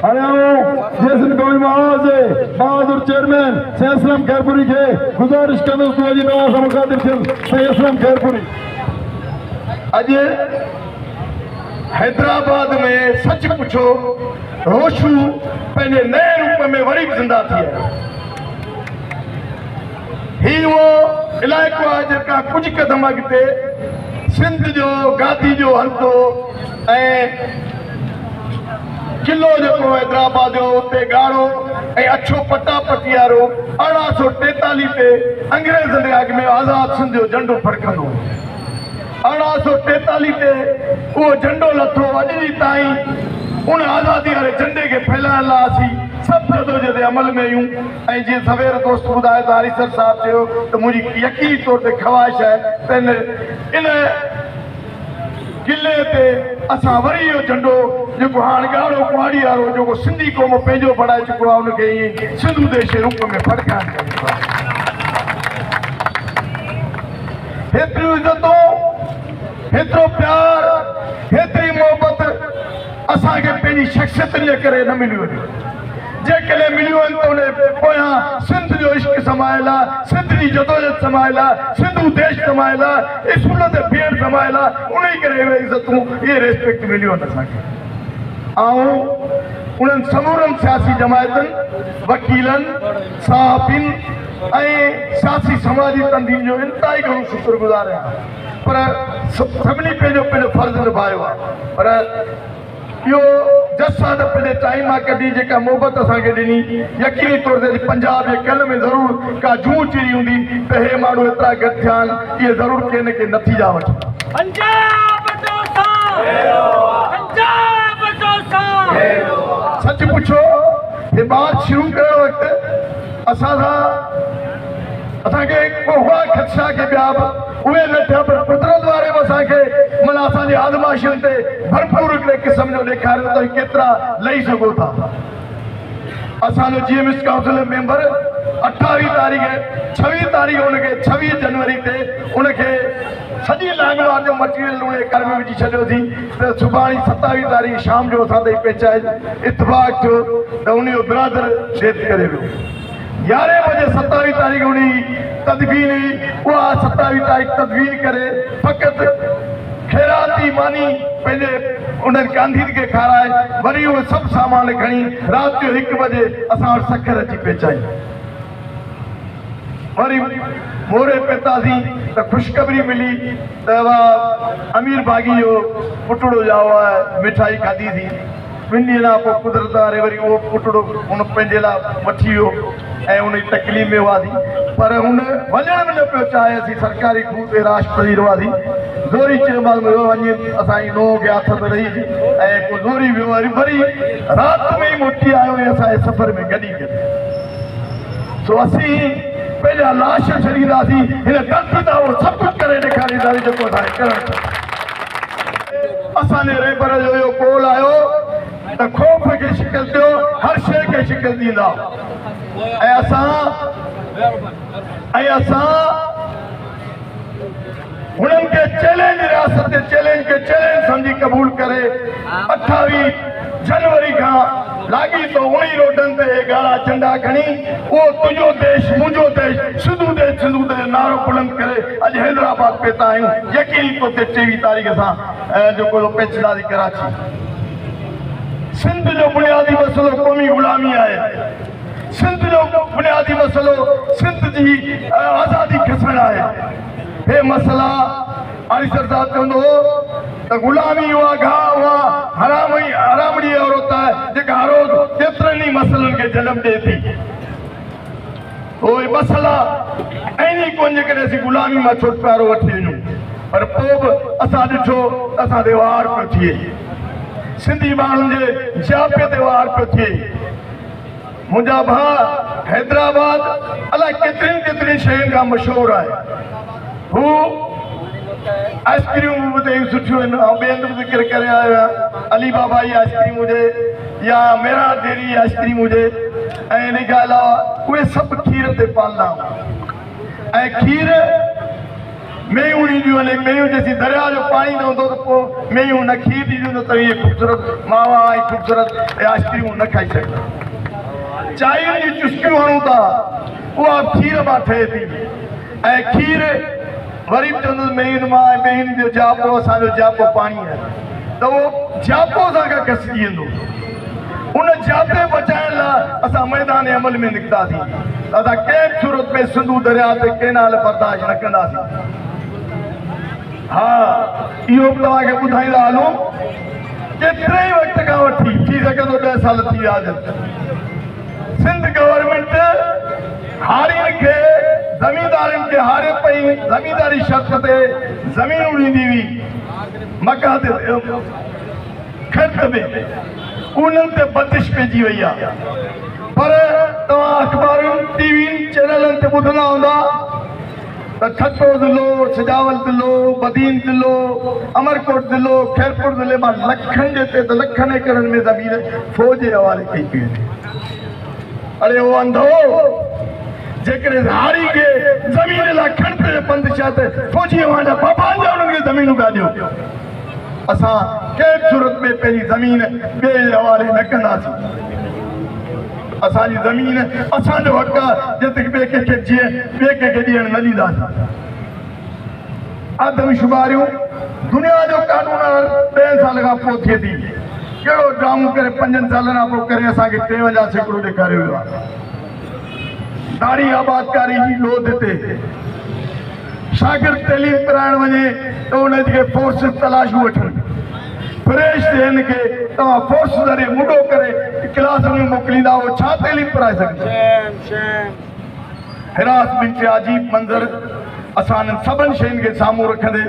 जैसन कौमी महाज बहादुर चेयरमैन सैयद खैरपुरी के गुजारिश कंदुसि तो अॼु नवां खां मुखातिब थियुमि सैयद खैरपुरी। अॼु हैदराबाद में सच पुछो रोशू पंहिंजे नए रूप में वरी बि ज़िंदा थी आहे। ही वो इलाइक़ो आहे जेका कुझु क़दम अॻिते सिंध जो गादी जो हल्को ऐं किलो जेको हैदराबाद जो उते ॻाढ़ो ऐं अछो पटा पटियारो 1843 ते अंग्रेज़नि जे अॻ में आज़ाद सिंध जो झंडो फड़कंदो। 1843 ते उहो झंडो लथो। अॼु जी ताईं उन आज़ादी वारे झंडे खे फैलाइण लाइ असीं सभु जदोजहद अमल में आहियूं। ऐं जीअं सवेर दोस्त ॿुधायो त हरीसर साहिबु चयो त मुंहिंजी यकीनी तौर ते ख़्वाहिश आहे त इन किले ते असां वरी इहो झंडो जेको हाणे ॻाढ़ो कुआड़ी वारो जेको सिंधी क़ौम पंहिंजो बणाए चुको आहे उनखे ईअं सिंधू देश जे रूप में फड़काइण चाहियो आहे। हेतिरियूं इज़तूं हेतिरो प्यार हेतिरी मोहबत असांखे पंहिंजी शख़्सियतनि जे करे न मिलियूं आहिनि। जेकॾहिं मिलियूं आहिनि त उन पोयां सिंध जो इश्क समायल आहे, सिंध जी जदोजहद समायल आहे, सिंधू देश समायल आहे, इस्कूल ते बीहण समायल आहे। उन करे इहे इज़तूं इहे रिस्पेक्ट मिलियूं आहिनि असांखे। ऐं उन्हनि समूरनि सियासी जमायतुनि वकीलनि सहाफ़ियुनि ऐं सियासी समाजी तंज़ीम जो इंतिहाई घणो शुक्रगुज़ार आहियां। पर सभिनी पंहिंजो पंहिंजो फर्ज़ु निभायो आहे। पर इहो जस आहे त पंहिंजे टाइम मां कढी जेका मोहबत असांखे ॾिनी यकीनी तौर ते पंजाब जे कल में ज़रूरु का जूं चिड़ी हूंदी त हे माण्हू एतिरा गॾु थिया आहिनि। इहे ज़रूरु के न के नतीजा वठनि। सच पुछो हे बात शुरू करण वक़्तु असां सां असांखे को हुआ ख़दशा के ॿिया बि उहे न थिया पर कुदरत वारे बि असांखे माना असांजी आज़माइशुनि ते भरपूर हिकिड़े क़िस्म जो ॾेखारियो त केतिरा लही सघो था। असांजो GMS काउंसिल मेंबर 28 तारीख़ 26 तारीख़ उनखे 26 जनवरी ते उनखे सॼी लैंग्वेज जो मटीरियल उन घर में विझी छॾियोसीं त सुभाणे 27 तारीख़ शाम जो असां ताईं पहुचाए इतफ़ाक़ थियो त उनजो बिरादर डेथ करे वियो। 11 बजे 27 तारीख़ उन तदबीन उहा 27 तारीख़ तदबीन करे फ़क़ति ख़ैराती मानी पंहिंजे उन्हनि गांधी खे खाराए वरी उहे सभु सामान खणी राति जो 1 बजे असां वटि सखर अची पहुचाई। वरी मोरे पहुतासीं त ख़ुशख़बरी मिली त अमीर बागी जो पुटड़ो जाओ आहे मिठाई खाधीसीं। 2 ॾींहं पोइ कुदरत वारे वरी उहो पुटड़ो हुन पंहिंजे लाइ वठी वियो ऐं उन जी तकलीफ़ में हुआसीं। पर हुन वञण में न पियो चाहे। असीं सरकारी खूह ते राष्ट्रपति हुआसीं। ज़ोरी चयोमांसि वञी असांजी नोह खे आथत रही ऐं पोइ ज़ोरी वियो वरी राति में ई मोटी आयो ऐं असांजे सफ़र में गॾी गॾु। सो असीं पंहिंजा लाश छॾींदासीं हिन धरती तां उहो सभु कुझु करे ॾेखारींदासीं जेको असांखे करणु। असांजे रेबर जो इहो कोल आयो त ख़ौफ़ खे शिकल ॾियो हर शइ खे शिकल ॾींदा। ऐं असां हुननि खे चैलेंज रियासत जे चैलेंज खे चैलेंज सम्झी क़बूल करे 28 जनवरी खां लागी तो उन्हीं रोडनि ते ॻाढ़ा झंडा खणी उहो तुंहिंजो देश मुंहिंजो देश सिंधू देश नारो बुलंद करे अॼु हैदराबाद पहुता आहियूं। यकीनी तौर ते 23 तारीख़ सां जेको पहुचंदासीं कराची। सिंध जो बुनियादी मसइलो क़ौमी ग़ुलामी आहे। सिंध जो बुनियादी मसइलो सिंध जी आज़ादी खसण आहे। हे मसइला हरीसर साहिबु चवंदो हो त ग़ुलामी उहा घाह उहा हरामड़ी औरत आहे जेका हर रोज़ केतिरनि ई मसइलनि खे जनम ॾिए थी। उहे मसइला आहिनि ई कोन जेकॾहिं असीं ग़ुलामी मां छुटकारो वठी वञूं। पर पोइ बि असां ॾिठो त असां ते वार पियो थिए। सिंधी माण्हुनि जे जापे ते वार पियो थिए। मुंहिंजा भाउ हैदराबाद अलाए केतिरनि शयुनि खां मशहूरु आहे। हू आइस्क्रीम बि सुठियूं आहिनि। ऐं ॿिए हंधि बि ज़िक्र करे आयो आहियां। अली बाबा जी आइस्क्रीम हुजे या मेरा डेरी जी आइस्क्रीम हुजे ऐं इन खां अलावा उहे सभु खीर ते पालंदा। ऐं खीर मेयूं ॾींदियूं आहिनि मेयूं जेसीं दरिया जो पाणी न हूंदो त पोइ मेयूं न खीर ॾींदियूं त इहे ख़ूबसूरत मावा ऐं ख़ूबसूरत आइस्क्रीमूं न खाई सघंदा चांहियुनि जी चुस्कियूं हणूं था उहा खीर मां ठहे थी ऐं खीर वरी बि चवंदुसि मेयुनि मां ऐं मेयुनि जो जापो असांजो जापो पाणी आहे त उहो जापो असांखां घसिजी वेंदो उन जापे बचाइण लाइ असां मैदान अमल में निकितासीं असां कंहिं सूरत में सिंधू दरिया ते केनाल बर्दाश्त न कंदासीं हा इहो बि तव्हांखे ॿुधाईंदा हलूं केतिरे ई वक़्त खां वठी थी सघंदो 10 साल थी विया सिंध गवर्नमेंट हारियुनि खे ज़मींदारनि खे हारे पई ज़मींदारी शर्त ते ज़मीनूं ॾींदी हुई मका ते ख़र्च में उन्हनि ते बंदिश पइजी वई आहे पर तव्हां अख़बारुनि टीवीनि चैनलनि ते ॿुधंदा हूंदा त ठठो ज़िलो सजावल ज़िलो बदीन ज़िलो अमरकोट ज़िलो खैरपुर ज़िले मां लखनि जे ते त लखनि एकड़नि में ज़मीन फ़ौज जे हवाले कई पई वञे अड़े उहो अंधो जेकॾहिं हारी खे ज़मीन लाइ खणित बंदिश आहे त फ़ौजी वांजा बाबा जा उन्हनि खे ज़मीनूं ॻाल्हियूं असां कंहिं सूरत में पंहिंजी ज़मीन ॿिए जे हवाले न कंदासीं असांजी ज़मीन असांजो हक़ आहे जिते ॿिए कंहिंखे जीअं ॿिए कंहिंखे ॾियणु न ॾींदासीं आदमशुमारियूं दुनिया जो कानून 2 साल खां पोइ थिए थी कहिड़ो ड्रामो करे 5 सालनि खां पोइ करे असांखे 53 सैकड़ो ॾेखारियो वियो आहे दाड़ी आबादकारी जी लोध ते शागिर्द तैलीम कराइण वञे त उनखे फोर्स तलाशूं वठनि फ्रेश थियनि खे तव्हां फोर्स ज़रिए मुडो करे क्लास में मोकिलींदा उहो छा तैलीम कराए सघंदा हिरासमेंट जो अजीब मंज़र असां सभिनि शयुनि खे साम्हूं रखंदे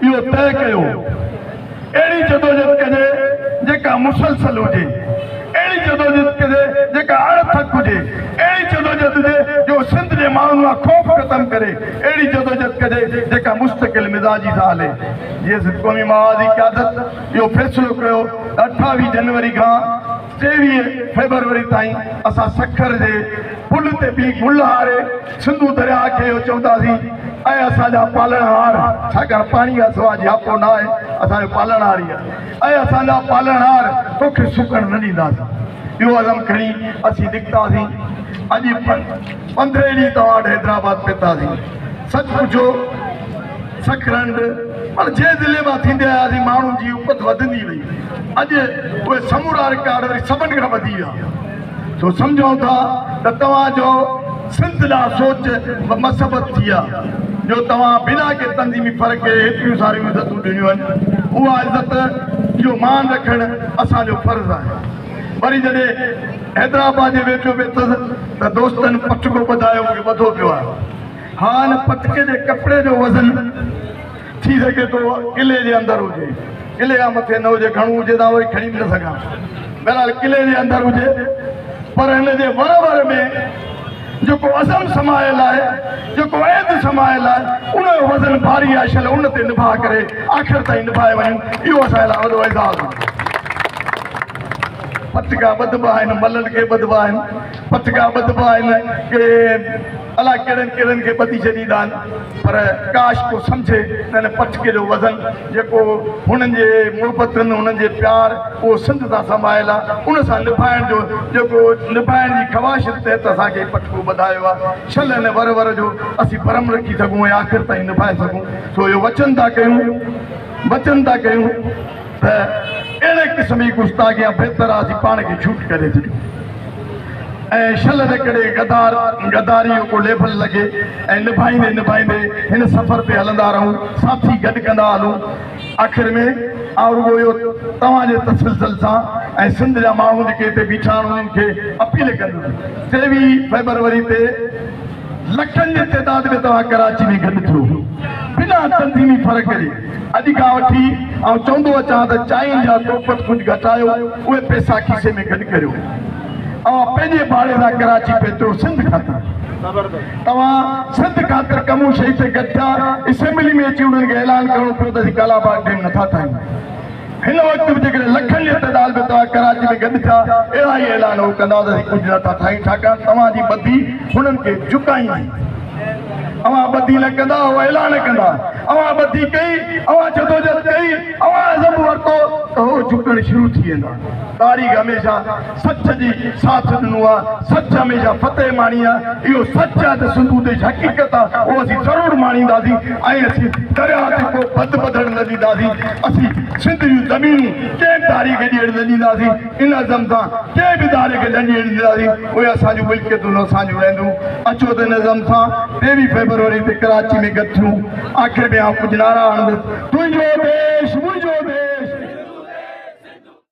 इहो तय कयो अहिड़ी जदोजहद कजे जेका मुसलसल हुजे अहिड़ी जदोजहद कजे जेका अणथक हुजे अहिड़ी जदोजहद हुजे जो सिंध जे माण्हुनि मां ख़ौफ़ ख़तमु करे अहिड़ी जदोजहद कजे जेका मुस्तक़िल मिज़ाजी सां हले जीअं क़ौमी मवादी क़यादत इहो फ़ैसिलो कयो 28 जनवरी खां 23 फेबरवरी ताईं असां सखर जे पुल ते बि गुल हारे सिंधू दरिया खे चवंदासीं ऐं असांजा पालणहार छाकाणि पाणी खां सवाइ जापो न आहे असांजो पालणहार ई आहे ऐं असांजा पालणहार तोखे सुकण न ॾींदासीं इहो अज़म खणी असीं निकितासीं अॼु 15 ॾींहं तव्हां वटि हैदराबाद पहुतासीं सच पुछो सखरंड पर जे ज़िले मां थींदे आयासीं माण्हुनि जी उपत वधंदी वई अॼु उहे समूरा रिकॉर्ड वरी सभिनि खां वधी विया सो सम्झूं था त तव्हांजो सिंध लाइ सोच मसबत थी आहे जो तव्हां बिना के तंज़ीमी फ़र्क़ खे हेतिरियूं सारियूं इज़तूं ॾिनियूं आहिनि उहा इज़त जो मान रखणु असांजो फ़र्ज़ु आहे वरी जॾहिं हैदराबाद जे वेझो वेठुसि त दोस्तनि पटको ॿधायो मूंखे ॿधो पियो आहे हा हिन पटके जे कपिड़े जो वज़न थी सघे थो किले जे अंदरि हुजे किले खां मथे न हुजे घणो हुजे त वरी खणी बि न सघां बहरहाल किले जे अंदरि हुजे पर हिन जे वर में जेको अज़म समायल आहे जेको ऐद समायल आहे उनजो वज़न भारी आहे शल उन ते निभा करे आख़िर ताईं निभाए वञूं इहो असांजे लाइ वॾो एज़ाज़ आहे पटका ॿधबा आहिनि मलनि खे ॿधबा आहिनि पटका ॿधबा आहिनि के अलाए कहिड़नि खे ॿधी छॾींदा आहिनि पर काश को सम्झे त हिन पटके जो वज़न जेको हुननि जे मुहबतनि हुननि जे प्यार उहो सिंध सां संभालियल आहे उन सां निभाइण जो जेको निभाइण जी ख़वाहिश तहत असांखे पटको ॿधायो आहे छल हिन वर जो असीं भरम रखी सघूं ऐं आख़िर ताईं निभाए सघूं सो इहो वचन था कयूं त अहिड़े क़िस्म जी गुस्ताखियां बहितर आहे असीं पाण खे छूट करे छॾियूं ऐं छल जे करे गदारी को लेबल लॻे ऐं निभाईंदे हिन सफ़र ते हलंदा रहूं साथी गॾु कंदा हलूं आख़िर में रुगो इहो तव्हांजे तसलसल सां ऐं सिंध जा माण्हू जेके हिते बीठा आहिनि उन्हनि खे अपील कंदुसि 23 फेबरवरी ते लखनि जे तइदाद में तव्हां कराची में गॾु थियो बिना तंज़ीमी फ़र्क़ जे अॼु खां वठी ऐं चवंदो अचां त चांहियुनि जा तोपत कुझु घटायो उहे पैसा खीसे में गॾु करियो पंहिंजे भाड़े सां कराची पहुतो सिंध ख़ातिर तव्हां सिंध ख़ातिर कमु शइ ते गॾु थिया असेंबली में अची उन्हनि खे ऐलान करिणो पियो त असीं कालाबाग डैम नथा ठाहियूं हिन वक़्तु बि जेकॾहिं लखनि जे तइदाद में तव्हां कराची में गॾु थिया अहिड़ा ई ऐलान उहो कंदा त असीं कुझु नथा ठाहियूं छाकाणि तव्हांजी ॿधी हुननि खे झुकाईंदी अवां बदी न कंदा ऐलान कंदा अवां बदी कई अवां जदोजहद कई अवां अज़म वरतो त हो झुकण शुरू थी वेंदा तारीख़ हमेशह सच जी साथ ॾिनो आहे सच हमेशह फतेह माणी आहे इहो सच आहे त सिंधू देश हक़ीक़त आहे उहो असीं ज़रूरु माणींदासीं ऐं असीं दरिया ते को बद बधण न ॾींदासीं असीं सिंध जूं ज़मीनूं कंहिं तारीख़ ॾियण न ॾींदासीं इन अज़म सां कंहिं बि तारीख़ न ॾियण ॾींदासीं उहे असांजूं मिल्कियतूं असांजूं रहंदियूं अचो त इन अज़म सां 23 फेबरवरी ते कराची में गॾु थियूं आख़िर में आउं कुझु नारा हणंदुसि तुंहिंजो